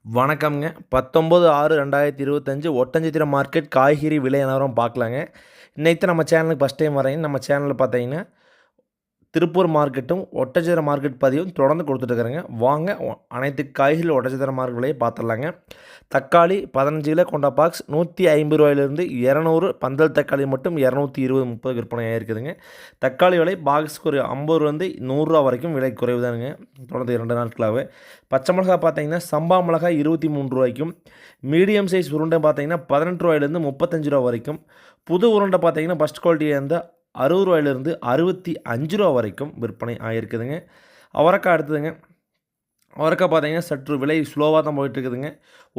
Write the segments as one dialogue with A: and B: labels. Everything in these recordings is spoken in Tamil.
A: வணக்கம்ங்க. 19/6/2025 ஒட்டன்சத்திரம் மார்க்கெட் காய்கறி விலை நிலவரம் பார்க்கலாங்க. இன்னைக்கு நம்ம சேனலுக்கு ஃபஸ்ட் டைம் வரீங்க. நம்ம சேனலில் பார்த்தீங்கன்னா, திருப்பூர் மார்க்கெட்டும், ஒட்டன்சத்திரம் மார்க்கெட் பதிவும் தொடர்ந்து கொடுத்துட்டுருக்குறேங்க. வாங்க அனைத்து காய்கறி ஒட்டன்சத்திரம் மார்க்கெட் விலையை பார்த்துடலாங்க. தக்காளி 15 கிலோ கொண்ட பாக்ஸ் ரூ. 150 200 பந்தல் தக்காளி மட்டும் 220-30 விற்பனை ஆகிருக்குதுங்க. தக்காளி விலை பாக்ஸுக்கு ஒரு 50 100 வரைக்கும் விலை குறைவு தானுங்க. தொடர்ந்து 2 நாட்களாகவே. பச்சை மிளகாய் பார்த்தீங்கன்னா சம்பா மிளகாய் ரூ. 23 மீடியம் சைஸ் உருண்டை பார்த்தீங்கன்னா ரூ. 18 வரைக்கும். புது உருண்டை பார்த்தீங்கன்னா ஃபஸ்ட் குவாலிட்டியாக இருந்தால் ரூ. 60 65 வரைக்கும் விற்பனை ஆகிருக்குதுங்க. அவரைக்காய் அடுத்ததுங்க. அவரைக்காய் பார்த்தீங்கன்னா சற்று விலை ஸ்லோவாக தான் போயிட்டுருக்குதுங்க.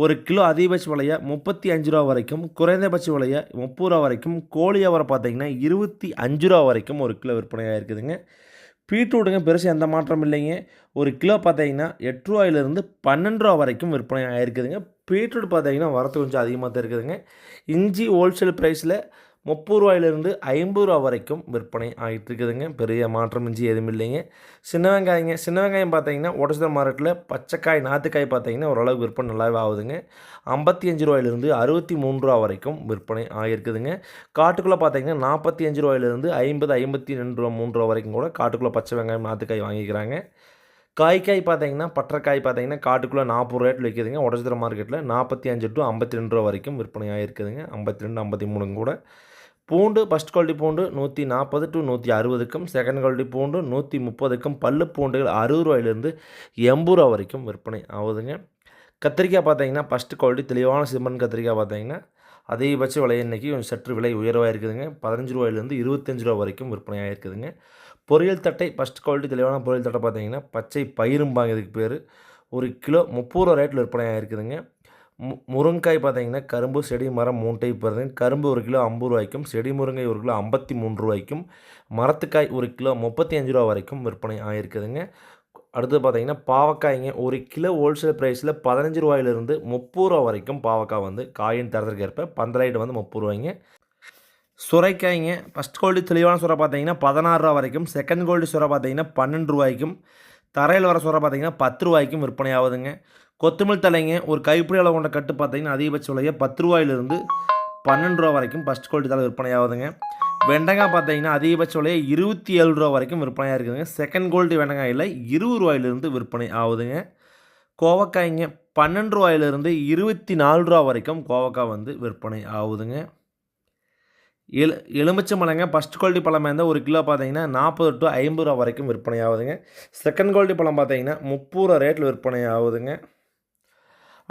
A: ஒரு கிலோ அதிகபட்ச விலையை ரூ. 35 வரைக்கும், குறைந்தபட்ச விலையை ரூ. 30 வரைக்கும், கோழி அவரை பார்த்தீங்கன்னா ரூ. 25 வரைக்கும் ஒரு கிலோ விற்பனை ஆகிருக்குதுங்க. பீட்ரூட்டுங்க பெருசாக எந்த மாற்றம் இல்லைங்க. ஒரு கிலோ பார்த்தீங்கன்னா ரூ. 8 வரைக்கும் விற்பனை ஆகிருக்குதுங்க. பீட்ரூட் பார்த்தீங்கன்னா வரத்து கொஞ்சம் அதிகமாக தான் இருக்குதுங்க. இஞ்சி ஹோல்சேல் ப்ரைஸில் ரூ. 30 வரைக்கும் விற்பனை ஆகிட்டு இருக்குதுங்க. பெரிய மாற்றம் இஞ்சி எதுவும் இல்லைங்க. சின்ன வெங்காயம் பார்த்தீங்கன்னா ஒட்டன்சத்திரம் மார்க்கெட்டில் பச்சைக்காய் நாற்றுக்காய் பார்த்தீங்கன்னா ஓரளவுக்கு விற்பனை நல்லாவே ஆகுதுங்க. ரூ. 55 வரைக்கும் விற்பனை ஆகிருக்குதுங்க. காட்டுக்குள்ளே பார்த்தீங்கன்னா ரூ. 45 50 வரைக்கும் கூட காட்டுக்குள்ளே பச்சை வெங்காயம் நாற்றுக்காய் வாங்கிக்கிறாங்க. காய் பார்த்தீங்கன்னா பட்டரைக்காய் பார்த்தீங்கன்னா காட்டுக்குள்ளே ரூ. 40 விற்கிதுங்க. ஒட்டன்சத்திரம் மார்க்கெட்டில் 45 to 52 வரைக்கும் விற்பனை ஆகிருக்குதுங்க. 52 53 கூட. பூண்டு ஃபஸ்ட் குவாலிட்டி பூண்டு 140 to 160க்கும், செகண்ட் குவாலிட்டி பூண்டு 130க்கும், பல்லு பூண்டுகள் ரூ. 60 வரைக்கும் விற்பனை ஆகுதுங்க. கத்திரிக்காய் பார்த்தீங்கன்னா ஃபஸ்ட்டு குவாலிட்டி தெளிவான சிம்மன் கத்திரிக்காய் பார்த்தீங்கன்னா அதிகபட்ச விலை இன்றைக்கி கொஞ்சம் சற்று விலை உயர்வாக இருக்குதுங்க. ரூ. 15 25 வரைக்கும் விற்பனை ஆகிருக்குதுங்க. பொரியல் தட்டை ஃபஸ்ட் குவாலிட்டி தெளிவான பொரியல் தட்டை பார்த்தீங்கன்னா பச்சை பயிரும்பாங்க இதுக்கு பேர். ஒரு கிலோ ரூ. 30 விற்பனை ஆகிருக்குதுங்க. முருங்கைக்காய் பார்த்தீங்கன்னா கரும்பு செடி மரம் 3 டைப் வருதுங்க. கரும்பு ஒரு கிலோ ரூ. 50, செடி முருங்கை ஒரு கிலோ ரூ. 53, மரத்துக்காய் ஒரு கிலோ ரூ. 35 வரைக்கும் விற்பனை ஆகிருக்குதுங்க. அடுத்து பார்த்தீங்கன்னா பாவக்காய்ங்க ஒரு கிலோ ஹோல்சேல் ப்ரைஸில் ரூ. 15 வரைக்கும் பாவக்காய் வந்து காயின் தரத்திற்கு ஏற்ப பந்தலைட்டு வந்து ரூ. 30. சுரைக்காய்ங்க ஃபஸ்ட் குவாலிட்டி தெளிவான சுரை பார்த்தீங்கன்னா ரூ. 16 வரைக்கும், செகண்ட் குவாலிட்டி சுரை பார்த்தீங்கன்னா ரூ. 12, தரையில் வர சுரை பார்த்தீங்கன்னா ரூ. 10 விற்பனை ஆகுதுங்க. கொத்தமல்லி தலைங்க ஒரு கைப்பிடி அளவு கொண்ட கட்டு பார்த்தீங்கன்னா அதிகபட்ச விலையை ரூ. 12 வரைக்கும் ஃபஸ்ட் குவாலிட்டி தலை விற்பனை ஆகுதுங்க. வெண்டைக்காய் பார்த்தீங்கன்னா அதிகபட்ச விலையை ரூ. 27 வரைக்கும் விற்பனையாக இருக்குதுங்க. செகண்ட் குவாலிட்டி வெண்டைக்காயில் ரூ. 20 விற்பனை ஆகுதுங்க. கோவக்காய்ங்க ரூ. 12 வரைக்கும் கோவக்காய் வந்து விற்பனை ஆகுதுங்க. எலுமிச்சை பழங்க ஃபஸ்ட் குவாலிட்டி பழமாக இருந்தால் ஒரு கிலோ பார்த்தீங்கன்னா 40 to 50 வரைக்கும் விற்பனை ஆகுதுங்க. செகண்ட் குவாலிட்டி பழம் பார்த்தீங்கன்னா 30 விற்பனை ஆகுதுங்க.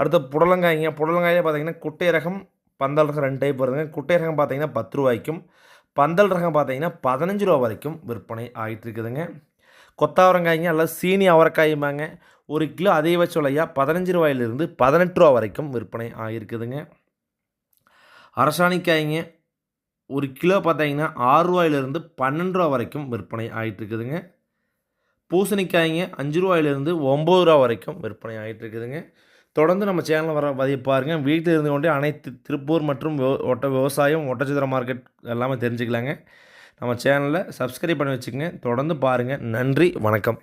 A: அடுத்து புடலங்காய்ங்க பார்த்தீங்கன்னா குட்டை ரகம் பந்தல் ரகம் 2 டைப் வருதுங்க. குட்டை ரகம் பார்த்தீங்கன்னா ரூ. பந்தல் ரகம் பார்த்தீங்கன்னா ரூ. 15 வரைக்கும் விற்பனை ஆகிட்டு இருக்குதுங்க. கொத்தாவரங்காய்ங்க அல்லது சீனி அவரைக்காயுமாங்க ஒரு கிலோ அதிகபட்ச விலையாக ரூ. 15 வரைக்கும் விற்பனை ஆகிருக்குதுங்க. அரசாணிக்காய்ங்க ஒரு கிலோ பார்த்தீங்கன்னா ரூ. 6 12 வரைக்கும் விற்பனை ஆகிட்டு இருக்குதுங்க. பூசணிக்காய்ங்க ரூ. 5 வரைக்கும் விற்பனை ஆகிட்டு இருக்குதுங்க. தொடர்ந்து நம்ம சேனலில் வர பதிவு பாருங்கள். வீட்டில் இருந்து கொண்டே அனைத்து திருப்பூர் மற்றும் விவசாயம் ஒட்டன்சத்திரம் மார்க்கெட் எல்லாமே தெரிஞ்சுக்கலாங்க. நம்ம சேனலில் சப்ஸ்கிரைப் பண்ணி வச்சுக்கோங்க. தொடர்ந்து பாருங்கள். நன்றி, வணக்கம்.